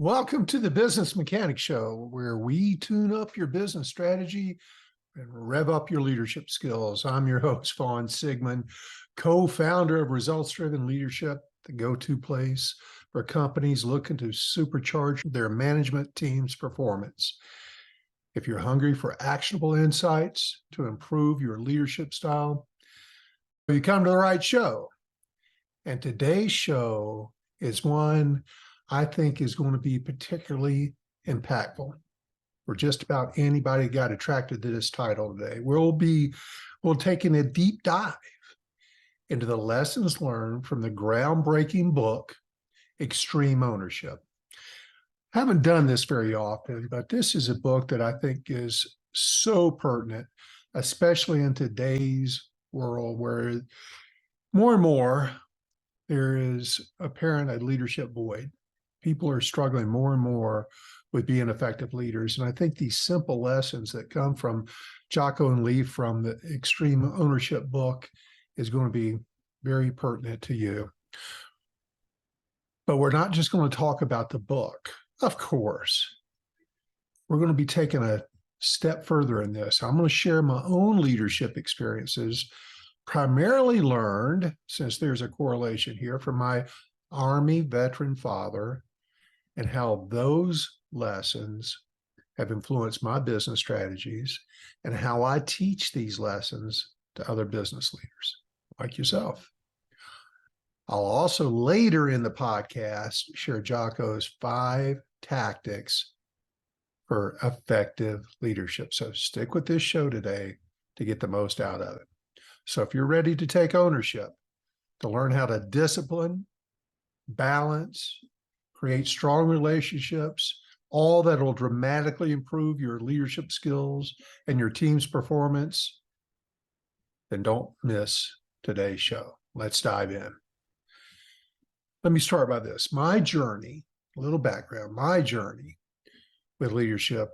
Welcome to the Business Mechanic Show, where we tune up your business strategy and rev up your leadership skills. I'm your host, Vaughn Sigmund, co-founder of Results Driven Leadership, the go-to place for companies looking to supercharge their management team's performance. If you're hungry for actionable insights to improve your leadership style, you come to the right show. And today's show is one I think is going to be particularly impactful for just about anybody who got attracted to this title today. We'll taking a deep dive into the lessons learned from the groundbreaking book, Extreme Ownership. I haven't done this very often, but this is a book that I think is so pertinent, especially in today's world where more and more there is apparent a leadership void. People are struggling more and more with being effective leaders. And I think these simple lessons that come from Jocko and Leif from the Extreme Ownership book is going to be very pertinent to you. But we're not just going to talk about the book. Of course, we're going to be taking a step further in this. I'm going to share my own leadership experiences, primarily learned, since there's a correlation here, from my Army veteran father, and how those lessons have influenced my business strategies and how I teach these lessons to other business leaders like yourself. I'll also later in the podcast share Jocko's 5 tactics for effective leadership. So stick with this show today to get the most out of it. So if you're ready to take ownership, to learn how to discipline, balance, create strong relationships, all that will dramatically improve your leadership skills and your team's performance, then don't miss today's show. Let's dive in. Let me start by this. My journey, a little background, my journey with leadership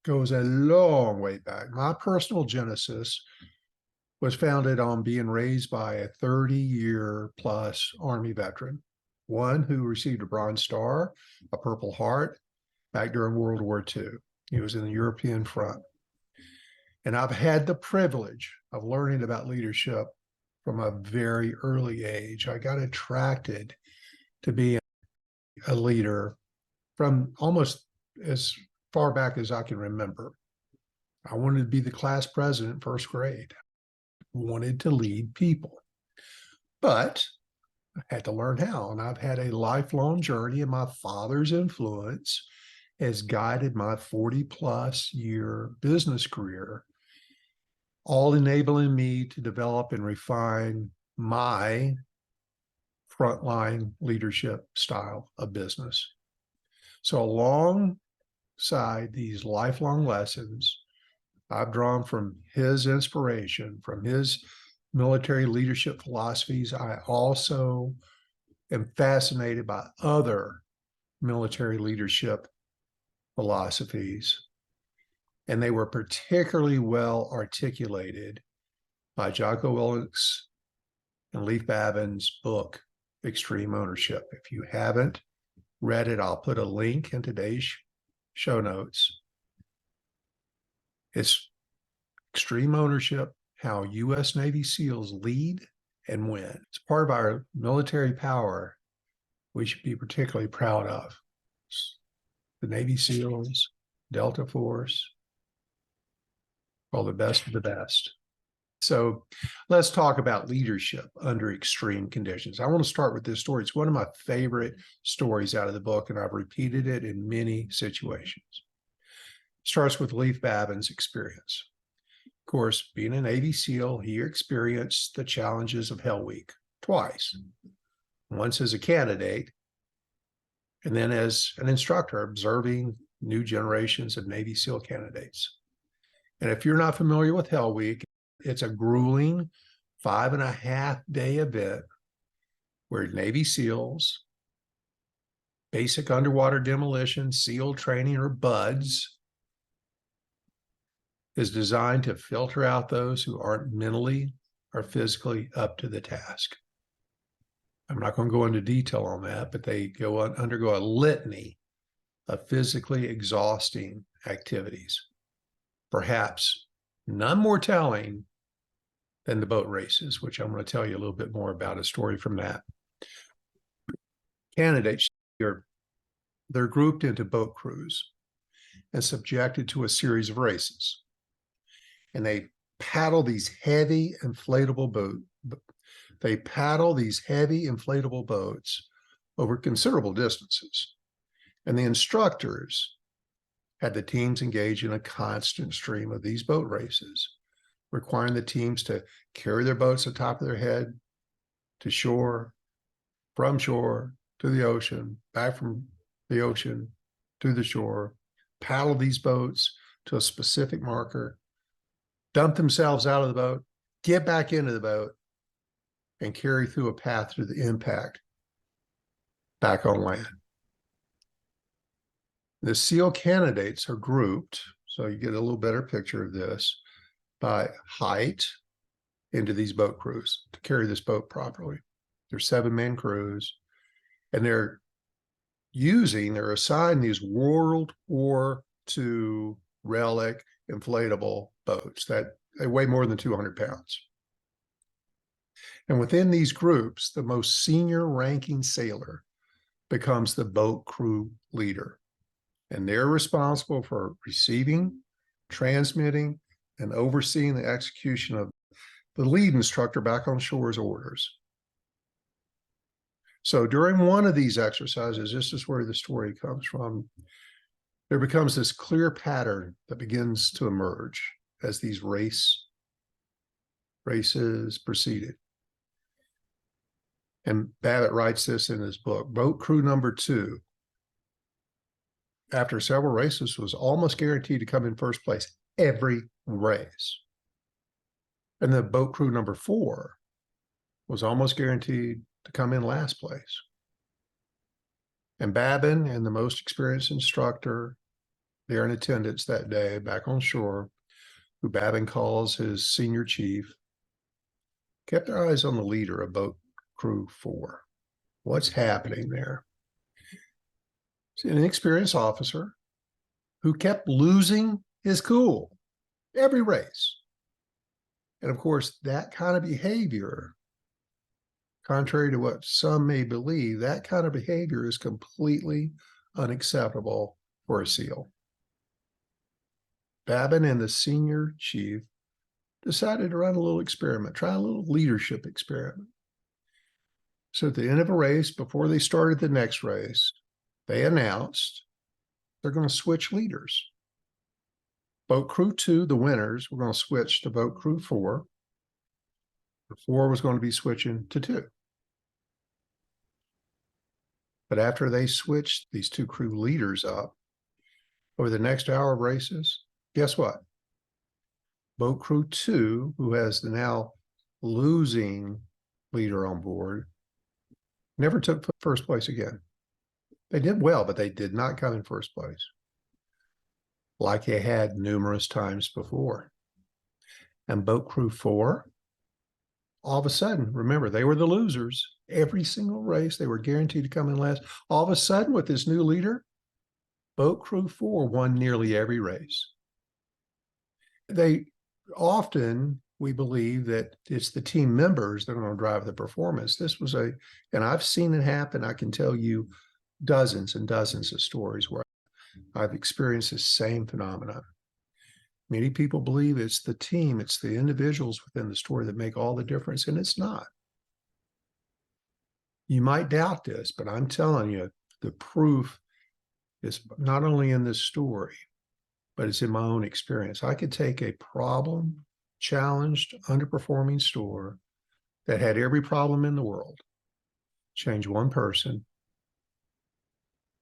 goes a long way back. My personal genesis was founded on being raised by a 30-year plus Army veteran, one who received a Bronze Star, a Purple Heart back during World War II. He was in the European front. And I've had the privilege of learning about leadership from a very early age. I got attracted to being a leader from almost as far back as I can remember. I wanted to be the class president in first grade. Wanted to lead people, but I had to learn how. And I've had a lifelong journey, and my father's influence has guided my 40-plus year business career, all enabling me to develop and refine my frontline leadership style of business. So alongside these lifelong lessons, I've drawn from his inspiration, from his military leadership philosophies. I also am fascinated by other military leadership philosophies, and they were particularly well articulated by Jocko Willink's and Leif Babin's book, Extreme Ownership. If you haven't read it, I'll put a link in today's show notes. It's Extreme Ownership, how U.S. Navy SEALs lead and win. It's part of our military power we should be particularly proud of. The Navy SEALs, Delta Force, all the best of the best. So let's talk about leadership under extreme conditions. I want to start with this story. It's one of my favorite stories out of the book, and I've repeated it in many situations. It starts with Leif Babin's experience. Of course, being a Navy SEAL, he experienced the challenges of Hell Week twice. Once as a candidate, and then as an instructor observing new generations of Navy SEAL candidates. And if you're not familiar with Hell Week, it's a grueling 5.5-day event where Navy SEALs, basic underwater demolition, SEAL training, or BUDS, is designed to filter out those who aren't mentally or physically up to the task. I'm not going to go into detail on that, but they undergo a litany of physically exhausting activities, perhaps none more telling than the boat races, which I'm going to tell you a little bit more about a story from that. Candidates, they're grouped into boat crews and subjected to a series of races. And they paddle these heavy inflatable boats. They paddle these heavy inflatable boats over considerable distances. And the instructors had the teams engage in a constant stream of these boat races, requiring the teams to carry their boats atop of their head to shore, from shore to the ocean, back from the ocean to the shore, paddle these boats to a specific marker, dump themselves out of the boat, get back into the boat, and carry through a path to the impact back on land. The SEAL candidates are grouped, so you get a little better picture of this, by height into these boat crews to carry this boat properly. They're 7-man crews, and they're assigned these World War II relic inflatable boats that they weigh more than 200 pounds. And within these groups, the most senior ranking sailor becomes the boat crew leader. And they're responsible for receiving, transmitting, and overseeing the execution of the lead instructor back on shore's orders. So during one of these exercises, this is where the story comes from, there becomes this clear pattern that begins to emerge as these races proceeded. And Babbitt writes this in his book. Boat crew number 2, after several races, was almost guaranteed to come in first place every race. And the boat crew number 4 was almost guaranteed to come in last place. And Babin and the most experienced instructor there in attendance that day back on shore, who Babin calls his senior chief, kept their eyes on the leader of boat crew 4. What's happening there? It's an inexperienced officer who kept losing his cool every race. And of course, that kind of behavior, contrary to what some may believe, that kind of behavior is completely unacceptable for a SEAL. Babin and the senior chief decided to run a little experiment, try a little leadership experiment. So at the end of a race, before they started the next race, they announced they're going to switch leaders. Boat crew 2, the winners, were going to switch to boat crew 4. The 4 was going to be switching to 2. But after they switched these 2 crew leaders up over the next hour of races, guess what? Boat crew 2, who has the now losing leader on board, never took first place again. They did well, but they did not come in first place, like they had numerous times before. And boat crew 4, all of a sudden, remember, they were the losers. Every single race, they were guaranteed to come in last. All of a sudden, with this new leader, boat crew 4 won nearly every race. We believe that it's the team members that are going to drive the performance. And I've seen it happen. I can tell you dozens and dozens of stories where I've experienced the same phenomenon. Many people believe it's the team, it's the individuals within the story that make all the difference, and it's not. You might doubt this, but I'm telling you, the proof is not only in this story, but it's in my own experience. I could take a challenged, underperforming store that had every problem in the world, change one person,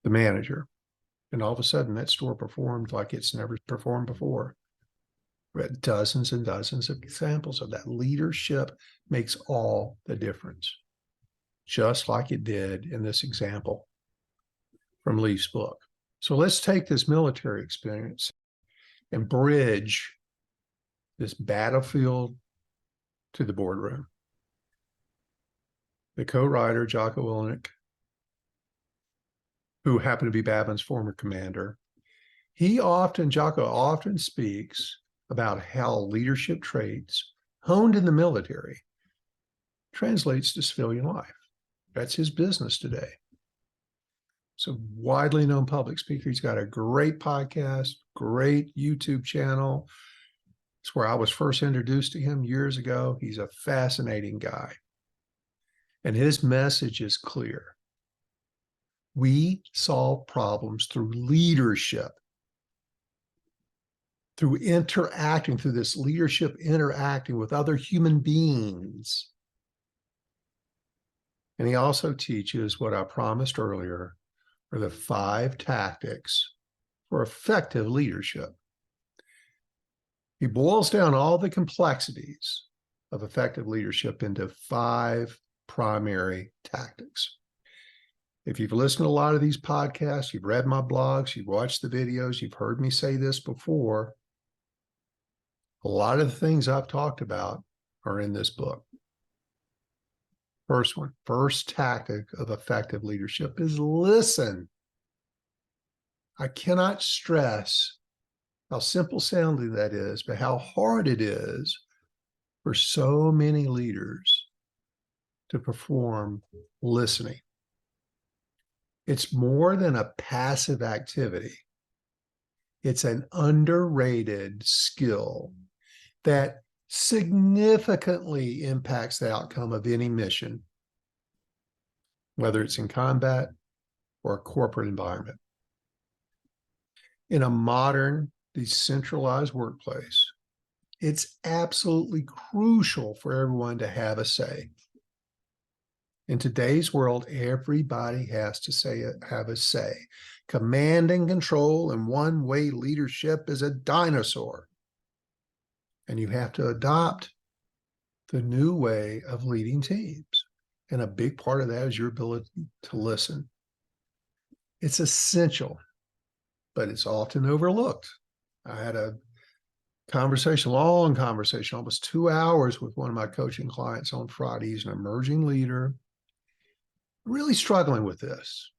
the manager, and all of a sudden that store performed like it's never performed before. We had dozens and dozens of examples of that. Leadership makes all the difference, just like it did in this example from Leif's book. So let's take this military experience and bridge this battlefield to the boardroom. The co-writer, Jocko Willink, who happened to be Babin's former commander, Jocko often speaks about how leadership traits honed in the military translates to civilian life. That's his business today. So widely known public speaker. He's got a great podcast, great YouTube channel. It's where I was first introduced to him years ago. He's a fascinating guy. And his message is clear. We solve problems through leadership, through interacting, through this leadership interacting with other human beings. And he also teaches what I promised earlier are the 5 tactics for effective leadership. He boils down all the complexities of effective leadership into 5 primary tactics. If you've listened to a lot of these podcasts, you've read my blogs, you've watched the videos, you've heard me say this before, a lot of the things I've talked about are in this book. First tactic of effective leadership is listen. I cannot stress how simple sounding that is, but how hard it is for so many leaders to perform listening. It's more than a passive activity. It's an underrated skill that significantly impacts the outcome of any mission, whether it's in combat or a corporate environment. In a modern, decentralized workplace, it's absolutely crucial for everyone to have a say. In today's world, everybody has to have a say. Command and control and one-way leadership is a dinosaur. And you have to adopt the new way of leading teams. And a big part of that is your ability to listen. It's essential, but it's often overlooked. I had a long conversation, almost 2 hours with one of my coaching clients on Friday. He's an emerging leader, really struggling with this.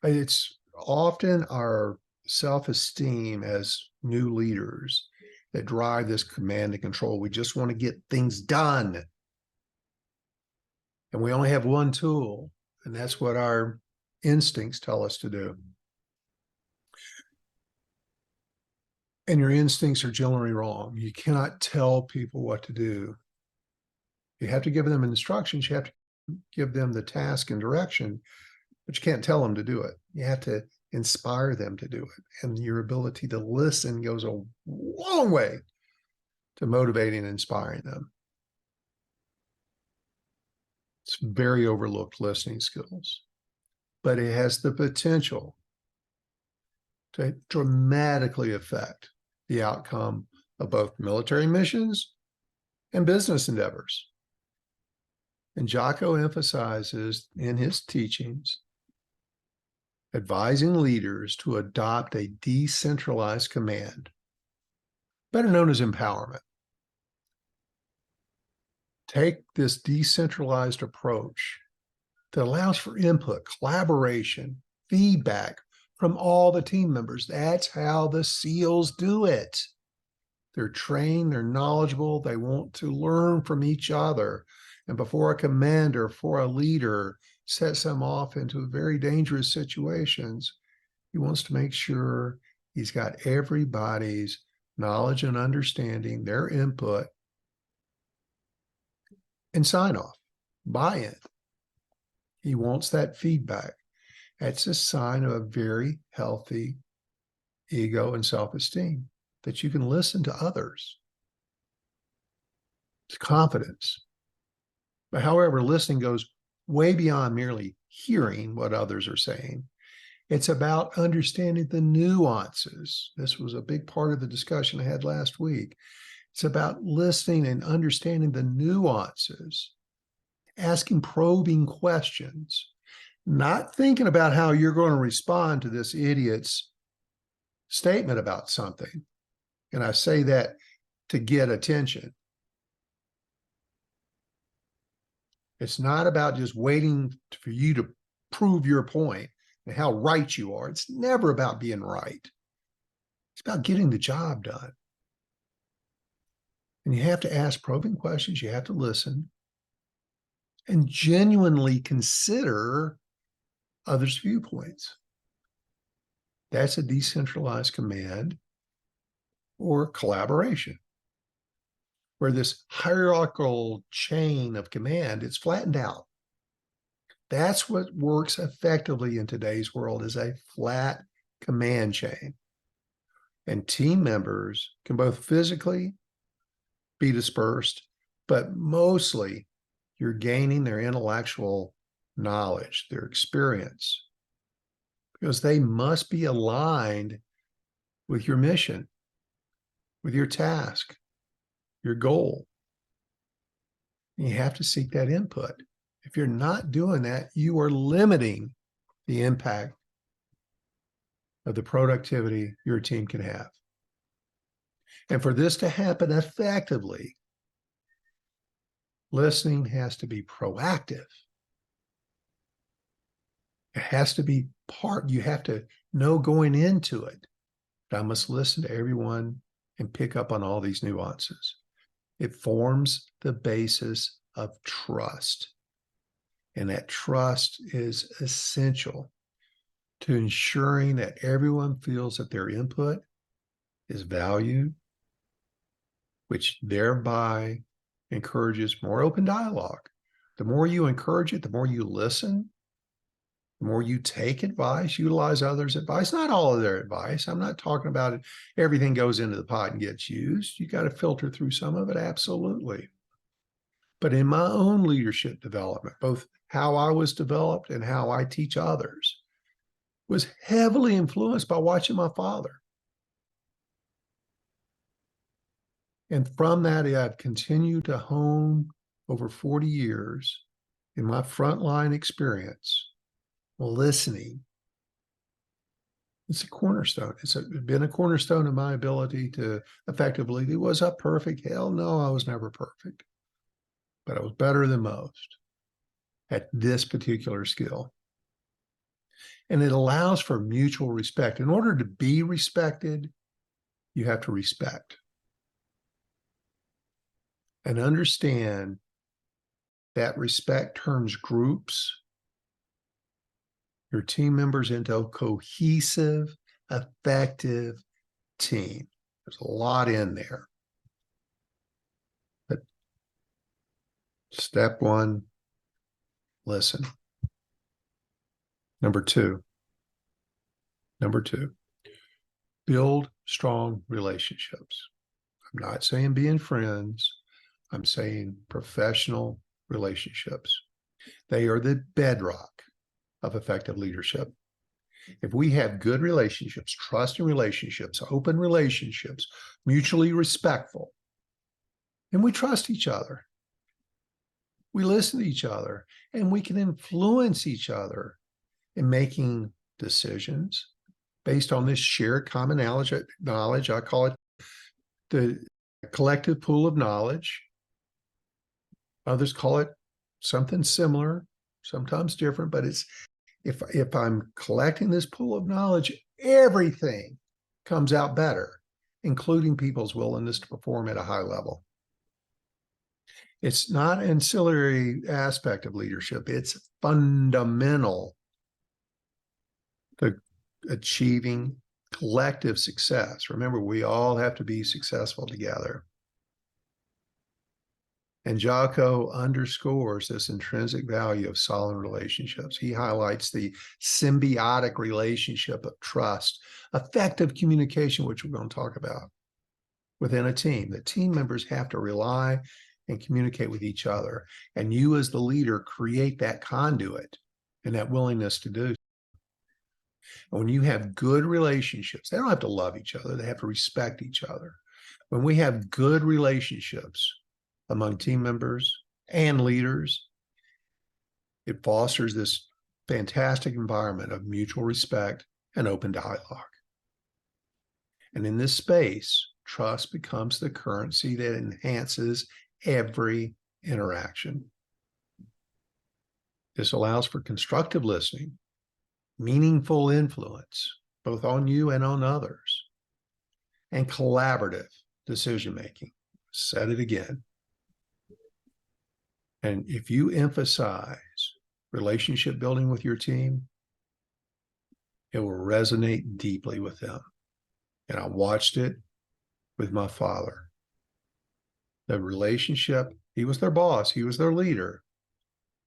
It's often our self-esteem as new leaders that drive this command and control. We just want to get things done. And we only have one tool, and that's what our instincts tell us to do. And your instincts are generally wrong. You cannot tell people what to do. You have to give them instructions. You have to give them the task and direction, but you can't tell them to do it. You have to inspire them to do it. And your ability to listen goes a long way to motivating and inspiring them. It's very overlooked listening skills, but it has the potential to dramatically affect the outcome of both military missions and business endeavors. And Jocko emphasizes in his teachings advising leaders to adopt a decentralized command, better known as empowerment. Take this decentralized approach that allows for input, collaboration, feedback from all the team members. That's how the SEALs do it. They're trained, they're knowledgeable, they want to learn from each other. And before a commander, for a leader sets them off into very dangerous situations, he wants to make sure he's got everybody's knowledge and understanding, their input, and sign off, buy-in. He wants that feedback. That's a sign of a very healthy ego and self-esteem, that you can listen to others. It's confidence. But however, listening goes way beyond merely hearing what others are saying. It's about understanding the nuances. This was a big part of the discussion I had last week. It's about listening and understanding the nuances, asking probing questions, not thinking about how you're going to respond to this idiot's statement about something. And I say that to get attention. It's not about just waiting for you to prove your point. and how right you are. It's never about being right. It's about getting the job done. And you have to ask probing questions. You have to listen and genuinely consider others' viewpoints. That's a decentralized command or collaboration, where this hierarchical chain of command is flattened out. That's what works effectively in today's world, is a flat command chain. And team members can both physically be dispersed, but mostly you're gaining their intellectual knowledge, their experience, because they must be aligned with your mission, with your task, your goal. And you have to seek that input. If you're not doing that, you are limiting the impact of the productivity your team can have. And for this to happen effectively, listening has to be proactive. It has to be part, you have to know going into it that I must listen to everyone and pick up on all these nuances. It forms the basis of trust. And that trust is essential to ensuring that everyone feels that their input is valued, which thereby encourages more open dialogue. The more you encourage it, the more you listen, the more you take advice, utilize others' advice, not all of their advice. I'm not talking about it. Everything goes into the pot and gets used. You got to filter through some of it, absolutely. But in my own leadership development, both how I was developed and how I teach others was heavily influenced by watching my father. And from that, I've continued to hone over 40 years in my frontline experience. Listening. It's a cornerstone. It's been a cornerstone of my ability to effectively do. Was I perfect? Hell no, I was never perfect. But I was better than most at this particular skill. And it allows for mutual respect. In order to be respected, you have to respect and understand that respect turns groups, your team members, into a cohesive, effective team. There's a lot in there. But step one, listen. Number two, build strong relationships. I'm not saying being friends. I'm saying professional relationships. They are the bedrock of effective leadership. If we have good relationships, trusting relationships, open relationships, mutually respectful, and we trust each other, we listen to each other, and we can influence each other in making decisions based on this shared common knowledge. I call it the collective pool of knowledge. Others call it something similar, sometimes different, but it's if I'm collecting this pool of knowledge, everything comes out better, including people's willingness to perform at a high level. It's not an ancillary aspect of leadership. It's fundamental to achieving collective success. Remember, we all have to be successful together. And Jocko underscores this intrinsic value of solid relationships. He highlights the symbiotic relationship of trust, effective communication, which we're going to talk about within a team. The team members have to rely and communicate with each other. And you as the leader create that conduit and that willingness to do. And when you have good relationships, they don't have to love each other. They have to respect each other. When we have good relationships among team members and leaders, it fosters this fantastic environment of mutual respect and open dialogue. And in this space, trust becomes the currency that enhances every interaction. This allows for constructive listening, meaningful influence, both on you and on others, and collaborative decision-making. Said it again. And if you emphasize relationship building with your team, it will resonate deeply with them. And I watched it with my father. The relationship, he was their boss, he was their leader,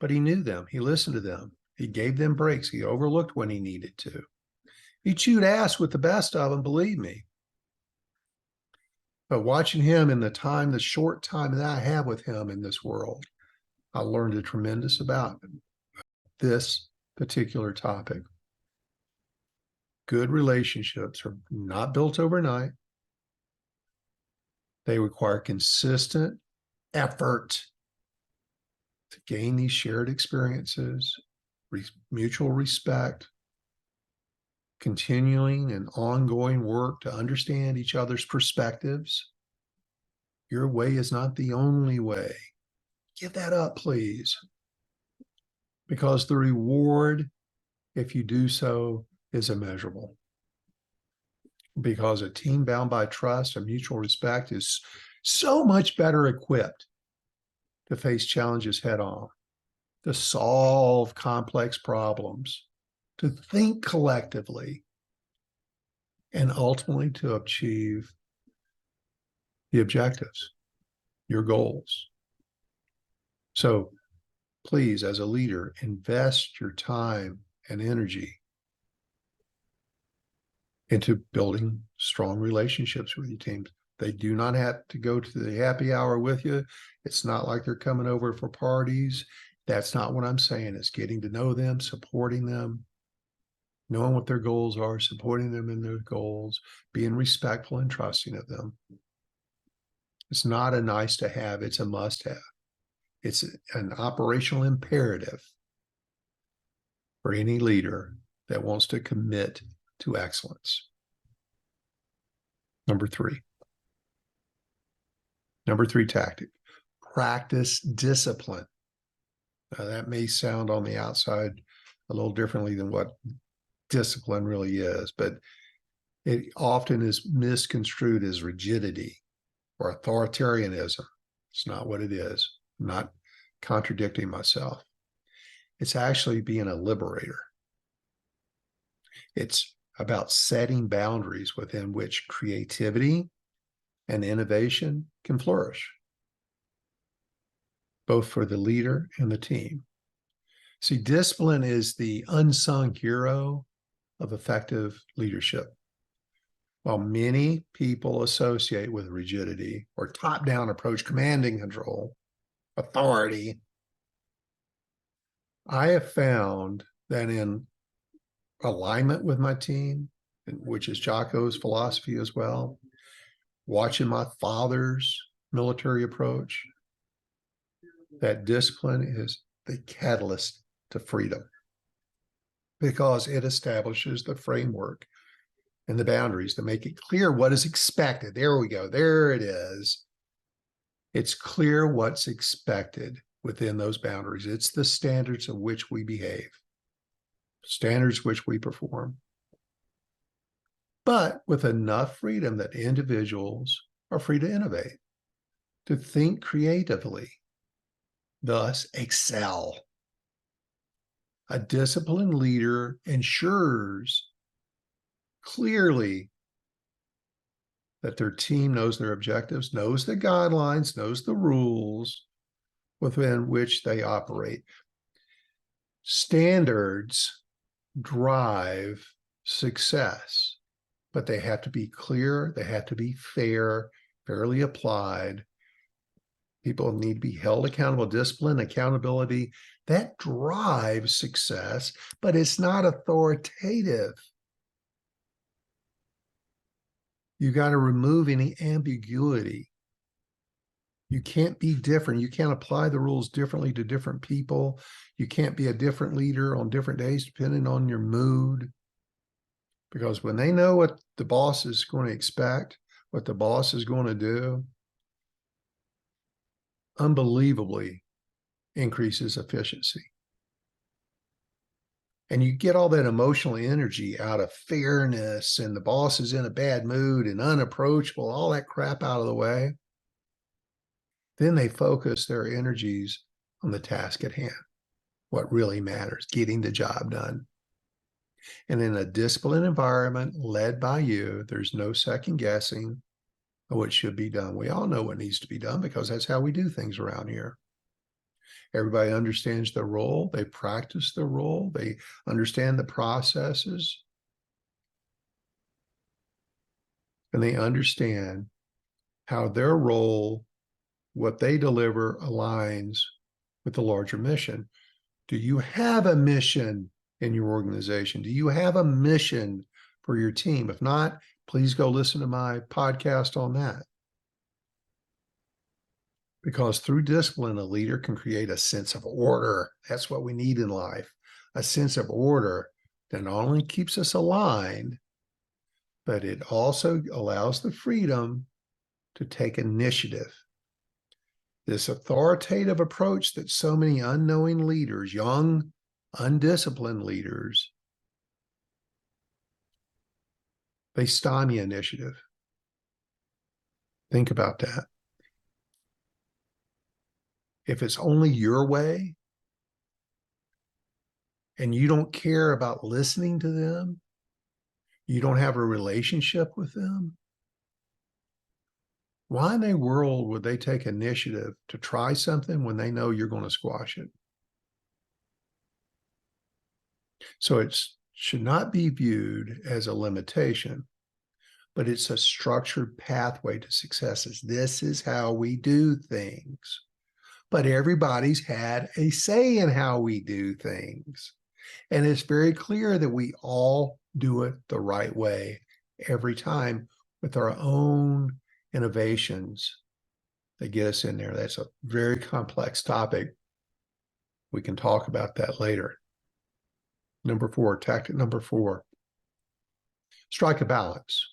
but he knew them, he listened to them, he gave them breaks, he overlooked when he needed to. He chewed ass with the best of them, believe me. But watching him in the short time that I have with him in this world, I learned a tremendous about this particular topic. Good relationships are not built overnight. They require consistent effort to gain these shared experiences, mutual respect, continuing and ongoing work to understand each other's perspectives. Your way is not the only way. Give that up, please. Because the reward, if you do so, is immeasurable. Because a team bound by trust and mutual respect is so much better equipped to face challenges head on, to solve complex problems, to think collectively, and ultimately to achieve the objectives, your goals. So please, as a leader, invest your time and energy into building strong relationships with your teams. They do not have to go to the happy hour with you. It's not like they're coming over for parties. That's not what I'm saying. It's getting to know them, supporting them, knowing what their goals are, supporting them in their goals, being respectful and trusting of them. It's not a nice to have, it's a must have. It's an operational imperative for any leader that wants to commit to excellence. Number three tactic, practice discipline. Now, that may sound on the outside a little differently than what discipline really is, but it often is misconstrued as rigidity or authoritarianism. It's not what it is. I'm not contradicting myself. It's actually being a liberator. It's about setting boundaries within which creativity and innovation can flourish, both for the leader and the team. See, discipline is the unsung hero of effective leadership. While many people associate with rigidity or top-down approach, commanding control, authority, I have found that in alignment with my team, which is Jocko's philosophy as well, watching my father's military approach, that discipline is the catalyst to freedom because it establishes the framework and the boundaries to make it clear what is expected. There we go. There it is. It's clear what's expected within those boundaries. It's the standards of which we behave, standards which we perform, but with enough freedom that individuals are free to innovate, to think creatively, thus excel. A disciplined leader ensures clearly that their team knows their objectives, knows the guidelines, knows the rules within which they operate. Standards drive success, but they have to be clear, they have to be fair, fairly applied. People need to be held accountable. Discipline, accountability, that drives success, but it's not authoritative. You got to remove any ambiguity. You can't be different. You can't apply the rules differently to different people. You can't be a different leader on different days depending on your mood. Because when they know what the boss is going to expect, what the boss is going to do, unbelievably increases efficiency. and you get all that emotional energy out of fairness and the boss is in a bad mood and unapproachable, all that crap out of the way, then they focus their energies on the task at hand, what really matters, getting the job done. And in a disciplined environment led by you, there's no second guessing of what should be done. We all know what needs to be done because that's how we do things around here. Everybody understands their role. They practice their role. They understand the processes. And they understand how their role, what they deliver, aligns with the larger mission. Do you have a mission in your organization? Do you have a mission for your team? If not, please go listen to my podcast on that. Because through discipline, a leader can create a sense of order. That's what we need in life, a sense of order that not only keeps us aligned, but it also allows the freedom to take initiative. This authoritative approach that so many unknowing leaders, young, undisciplined leaders, they stymie initiative. Think about that. If it's only your way and you don't care about listening to them, you don't have a relationship with them, why in the world would they take initiative to try something when they know you're going to squash it? So it should not be viewed as a limitation, but it's a structured pathway to successes. This is how we do things. But everybody's had a say in how we do things. And it's very clear that we all do it the right way every time with our own innovations that get us in there. That's a very complex topic. We can talk about that later. Number 4, tactic number 4, strike a balance.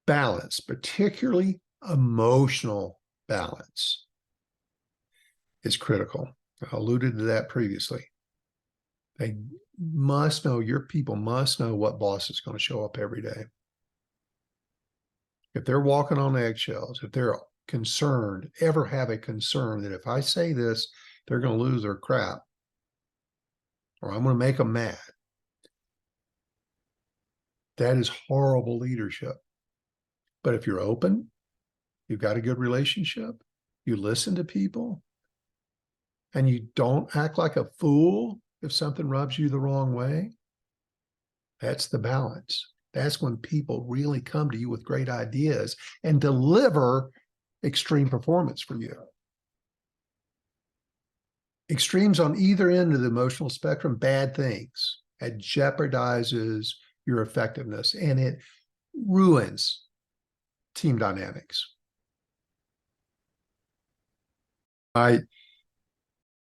Balance, particularly emotional balance, is critical. I alluded to that previously. They must know, your people must know what boss is going to show up every day. If they're walking on eggshells, if they're concerned, ever have a concern that if I say this, they're going to lose their crap, or I'm going to make them mad, that is horrible leadership. But if you're open, you've got a good relationship, you listen to people, and you don't act like a fool if something rubs you the wrong way, that's the balance. That's when people really come to you with great ideas and deliver extreme performance for you. Extremes on either end of the emotional spectrum, bad things. It jeopardizes your effectiveness and it ruins team dynamics. I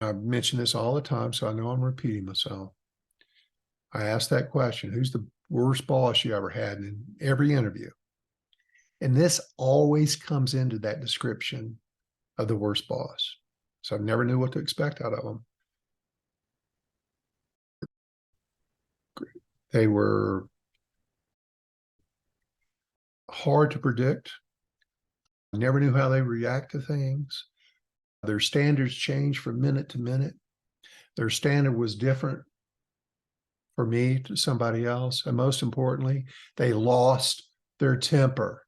mention this all the time, so I know I'm repeating myself. I ask that question, who's the worst boss you ever had, in every interview? And this always comes into that description of the worst boss. So I never knew what to expect out of them. They were hard to predict. I never knew how they react to things. Their standards changed from minute to minute. Their standard was different for me to somebody else. And most importantly, they lost their temper.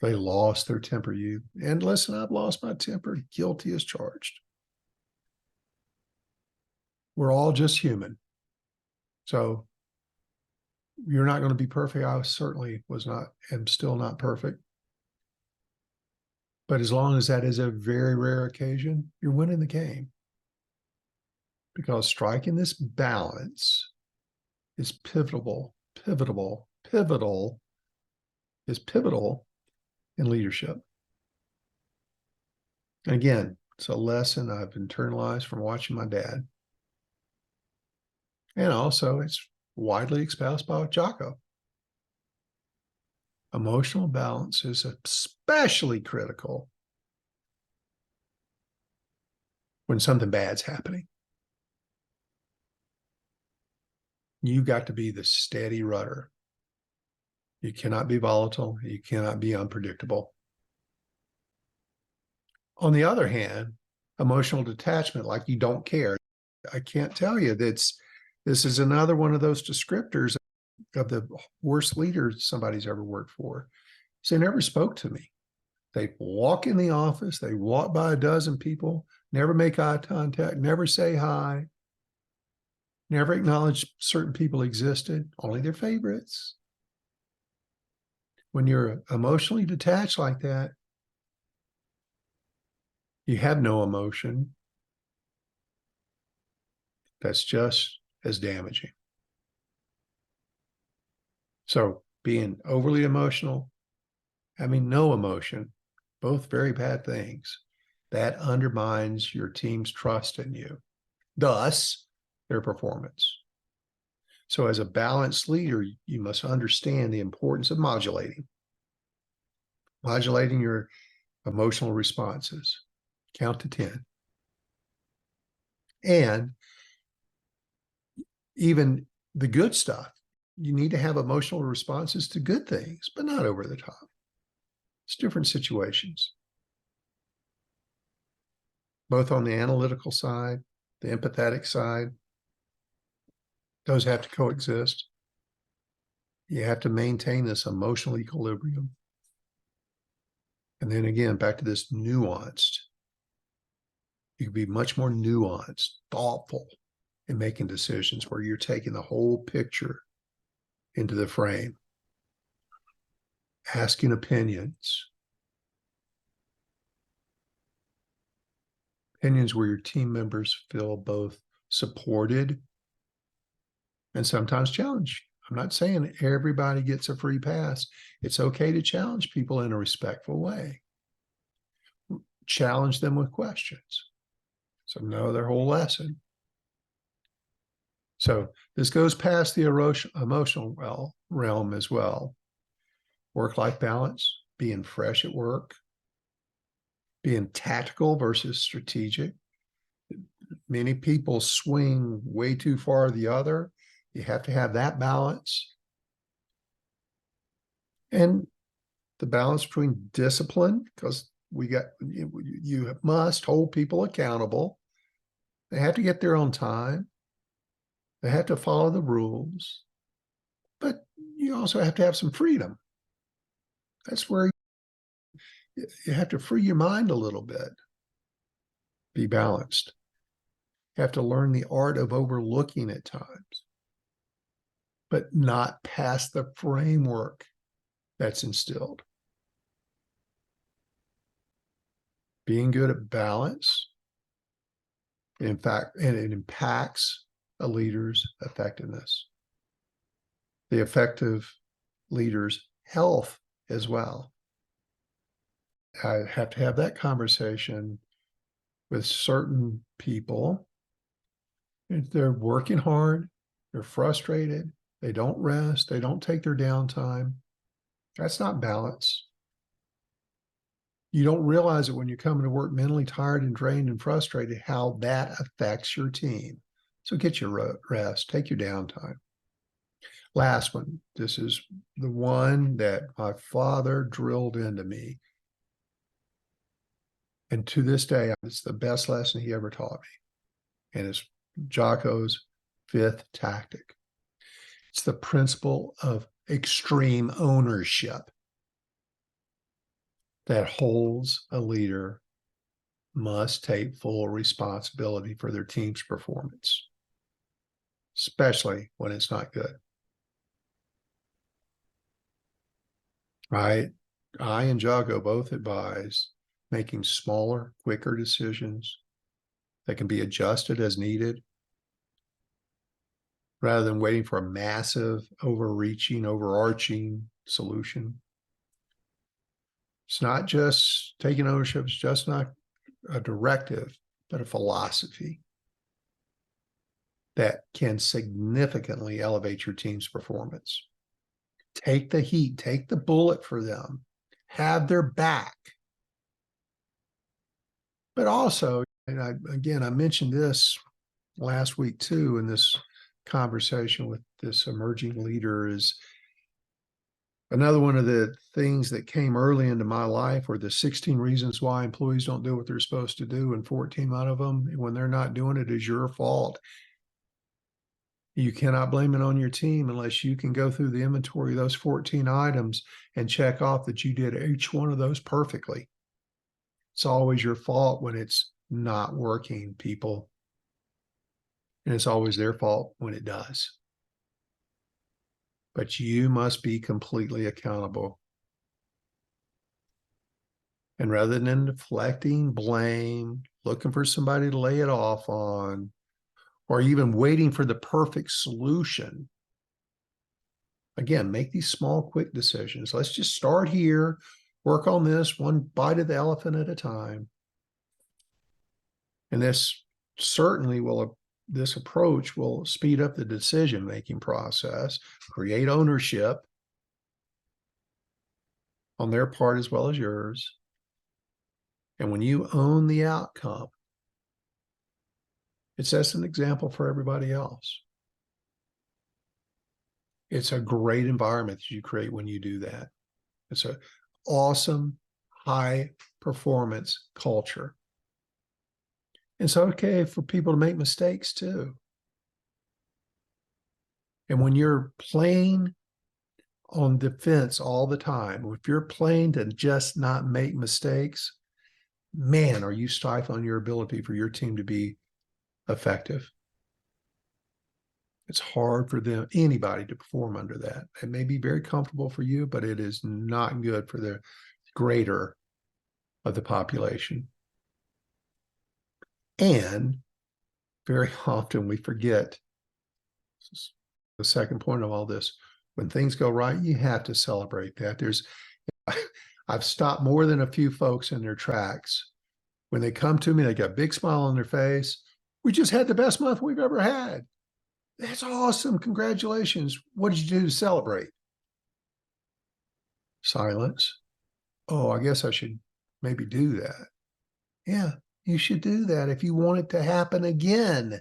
They lost their temper. And listen, I've lost my temper. Guilty as charged. We're all just human. So you're not going to be perfect. I certainly was not, am still not perfect. But as long as that is a very rare occasion, you're winning the game. Because striking this balance is pivotal in leadership. And again, it's a lesson I've internalized from watching my dad. And also it's widely espoused by Jocko. Emotional balance is especially critical when something bad's happening. You got to be the steady rudder. You cannot be volatile. You cannot be unpredictable. On the other hand, emotional detachment, like you don't care. I can't tell you this is another one of those descriptors of the worst leaders somebody's ever worked for. So they never spoke to me. They walk in the office, they walk by a dozen people, never make eye contact, never say hi, never acknowledge certain people existed, only their favorites. When you're emotionally detached like that, you have no emotion. That's just as damaging. So being overly emotional, having no emotion, both very bad things. That undermines your team's trust in you, thus their performance. So as a balanced leader, you must understand the importance of modulating your emotional responses. Count to 10. And even the good stuff, you need to have emotional responses to good things, but not over the top. It's different situations, both on the analytical side, the empathetic side. Those have to coexist. You have to maintain this emotional equilibrium. And then again, back to this nuanced. You can be much more nuanced, thoughtful in making decisions where you're taking the whole picture into the frame, asking opinions where your team members feel both supported and sometimes challenged. I'm not saying everybody gets a free pass. It's okay to challenge people in a respectful way. Challenge them with questions. So know their whole lesson. So this goes past the emotional realm as well. Work-life balance, being fresh at work, being tactical versus strategic. Many people swing way too far the other. You have to have that balance. And the balance between discipline, because you must hold people accountable. They have to get there on time. They have to follow the rules. But you also have to have some freedom. That's where you have to free your mind a little bit. Be balanced. You have to learn the art of overlooking at times, but not past the framework that's instilled. Being good at balance, in fact, and it impacts a leader's effectiveness. The effective leader's health as well. I have to have that conversation with certain people. If they're working hard, they're frustrated, they don't rest, they don't take their downtime. That's not balance. You don't realize it when you're coming to work mentally tired and drained and frustrated, how that affects your team. So get your rest, take your downtime. Last one, this is the one that my father drilled into me. And to this day, it's the best lesson he ever taught me. And it's Jocko's fifth tactic. It's the principle of extreme ownership that holds a leader must take full responsibility for their team's performance, especially when it's not good. I and Jocko both advise making smaller, quicker decisions that can be adjusted as needed rather than waiting for a massive, overreaching, overarching solution. It's not just taking ownership, it's just not a directive, but a philosophy that can significantly elevate your team's performance. Take the heat, take the bullet for them, have their back. But also, and I mentioned this last week too in this conversation with this emerging leader is another one of the things that came early into my life were the 16 reasons why employees don't do what they're supposed to do. And 14 out of them, when they're not doing it, is your fault. You cannot blame it on your team unless you can go through the inventory of those 14 items and check off that you did each one of those perfectly. It's always your fault when it's not working, people. And it's always their fault when it does. But you must be completely accountable. And rather than deflecting blame, looking for somebody to lay it off on, or even waiting for the perfect solution, again, make these small, quick decisions. Let's just start here, work on this one bite of the elephant at a time. And this approach will speed up the decision-making process, create ownership on their part as well as yours. And when you own the outcome, it sets an example for everybody else. It's a great environment that you create when you do that. It's an awesome, high performance culture. It's okay for people to make mistakes too. And when you're playing on defense all the time, if you're playing to just not make mistakes, man, are you stifling your ability for your team to be effective. It's hard for anybody to perform under that. It may be very comfortable for you, but it is not good for the greater of the population. And very often we forget, this is the second point of all this, when things go right, you have to celebrate that. I've stopped more than a few folks in their tracks. When they come to me, they got a big smile on their face. We just had the best month we've ever had. That's awesome. Congratulations. What did you do to celebrate? Silence. Oh, I guess I should maybe do that. Yeah, you should do that if you want it to happen again.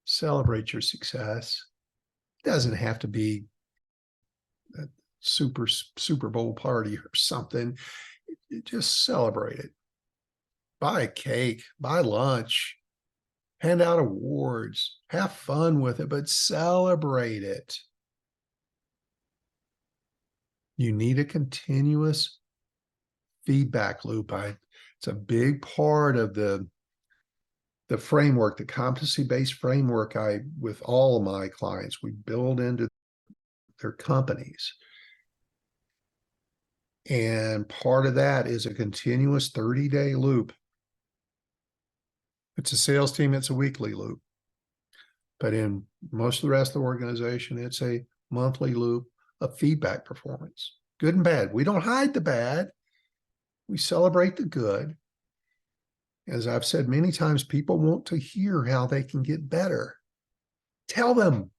Celebrate your success. It doesn't have to be a Super Bowl party or something. Just celebrate it. Buy a cake, buy lunch, hand out awards, have fun with it, but celebrate it. You need a continuous feedback loop. It's a big part of the framework, the competency-based framework with all of my clients, we build into their companies. And part of that is a continuous 30-day loop. It's a sales team, it's a weekly loop. But in most of the rest of the organization, it's a monthly loop of feedback performance, good and bad. We don't hide the bad. We celebrate the good. As I've said many times, people want to hear how they can get better. Tell them.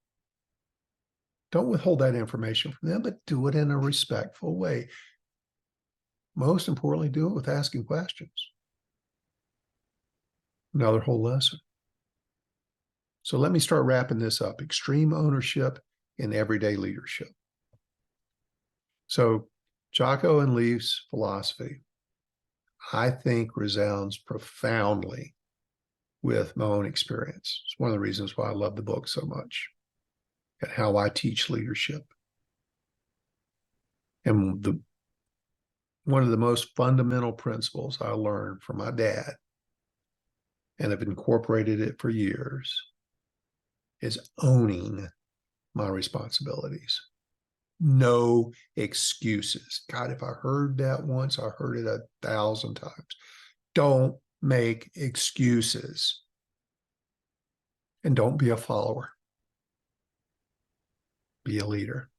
Don't withhold that information from them, but do it in a respectful way. Most importantly, do it with asking questions. Another whole lesson. So let me start wrapping this up. Extreme ownership in everyday leadership. So Jocko and Leif's philosophy, I think, resounds profoundly with my own experience. It's one of the reasons why I love the book so much and how I teach leadership. And one of the most fundamental principles I learned from my dad, and have incorporated it for years, is owning my responsibilities. No excuses. God, if I heard that once, I heard it 1,000 times. Don't make excuses. And don't be a follower. Be a leader.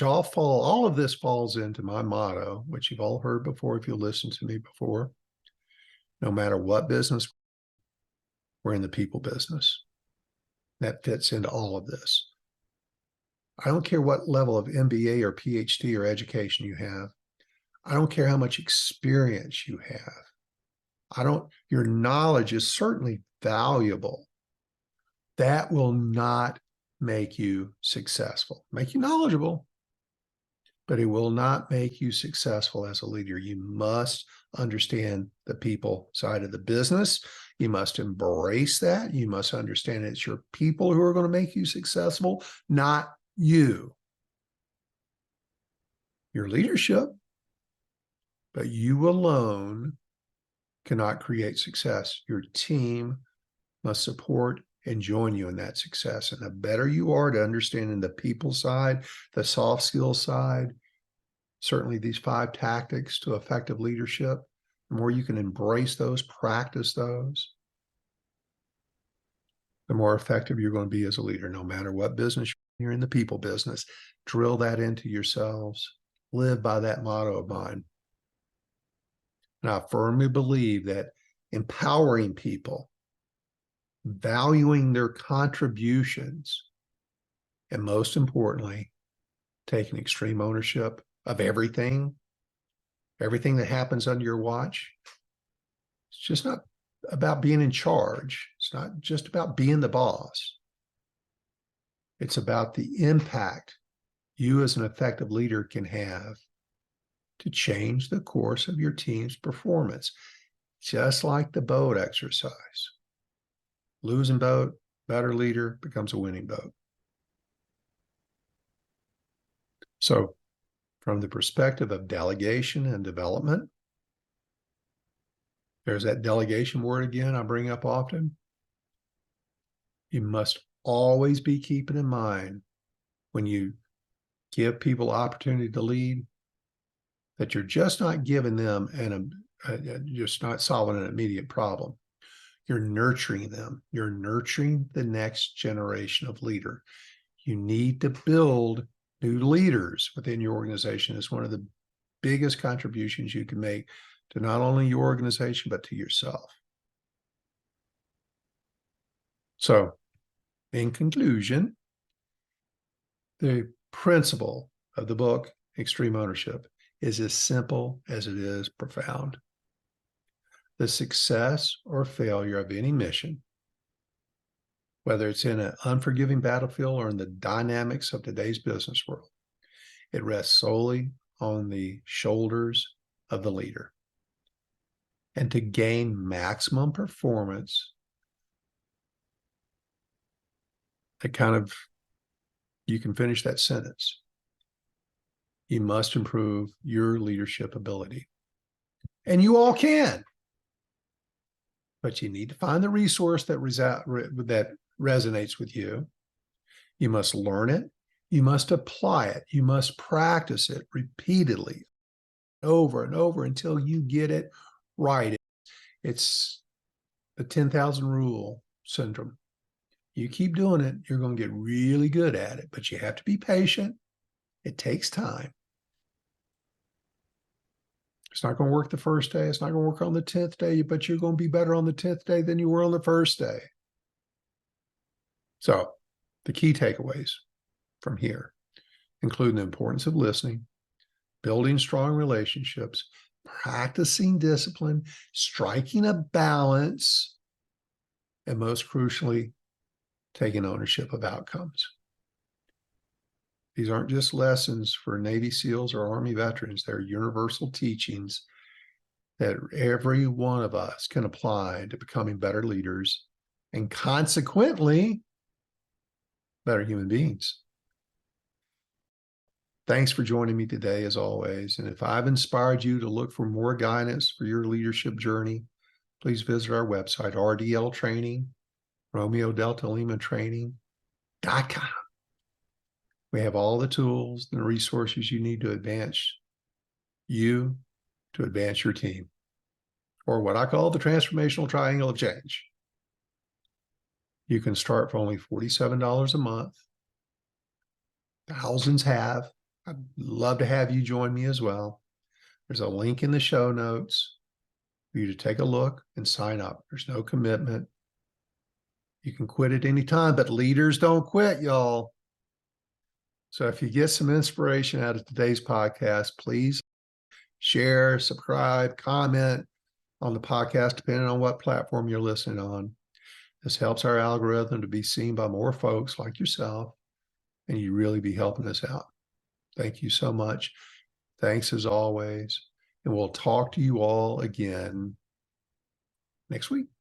All of this falls into my motto, which you've all heard before if you listened to me before. No matter what business, we're in the people business. That fits into all of this. I don't care what level of MBA or PhD or education you have. I don't care how much experience you have. Your knowledge is certainly valuable, That will not make you successful. Make you knowledgeable, but it will not make you successful as a leader. You must understand the people side of the business. You must embrace that. You must understand it's your people who are going to make you successful, not you. Your leadership, but you alone cannot create success. Your team must support and join you in that success. And the better you are to understanding the people side, the soft skill side, certainly these 5 tactics to effective leadership, the more you can embrace those, practice those, the more effective you're going to be as a leader, no matter what business you're in. The people business. Drill that into yourselves. Live by that motto of mine. And I firmly believe that empowering people, valuing their contributions, and most importantly, taking extreme ownership of everything that happens under your watch. It's just not about being in charge. It's not just about being the boss. It's about the impact you as an effective leader can have to change the course of your team's performance, just like the boat exercise. Losing boat, better leader becomes a winning boat. So, from the perspective of delegation and development, there's that delegation word again I bring up often. You must always be keeping in mind when you give people opportunity to lead that you're just not giving them just not solving an immediate problem. You're nurturing them. You're nurturing the next generation of leader. You need to build new leaders within your organization. It's one of the biggest contributions you can make to not only your organization, but to yourself. So, in conclusion, the principle of the book, Extreme Ownership, is as simple as it is profound. The success or failure of any mission, whether it's in an unforgiving battlefield or in the dynamics of today's business world, it rests solely on the shoulders of the leader. And to gain maximum performance, you can finish that sentence. You must improve your leadership ability. And you all can. But you need to find the resource that resonates with you. You must learn it. You must apply it. You must practice it repeatedly, over and over, until you get it right. It's the 10,000 rule syndrome. You keep doing it, you're going to get really good at it, but you have to be patient. It takes time. It's not going to work the first day. It's not going to work on the 10th day, but you're going to be better on the 10th day than you were on the first day. So the key takeaways from here include the importance of listening, building strong relationships, practicing discipline, striking a balance, and most crucially, taking ownership of outcomes. These aren't just lessons for Navy SEALs or Army veterans. They're universal teachings that every one of us can apply to becoming better leaders and consequently better human beings. Thanks for joining me today, as always. And if I've inspired you to look for more guidance for your leadership journey, please visit our website, RDL Training, Romeo Delta Lima Training.com. We have all the tools and resources you need to advance your team, or what I call the transformational triangle of change. You can start for only $47 a month. Thousands have. I'd love to have you join me as well. There's a link in the show notes for you to take a look and sign up. There's no commitment. You can quit at any time, but leaders don't quit, y'all. So if you get some inspiration out of today's podcast, please share, subscribe, comment on the podcast, depending on what platform you're listening on. This helps our algorithm to be seen by more folks like yourself, and you really be helping us out. Thank you so much. Thanks as always. And we'll talk to you all again next week.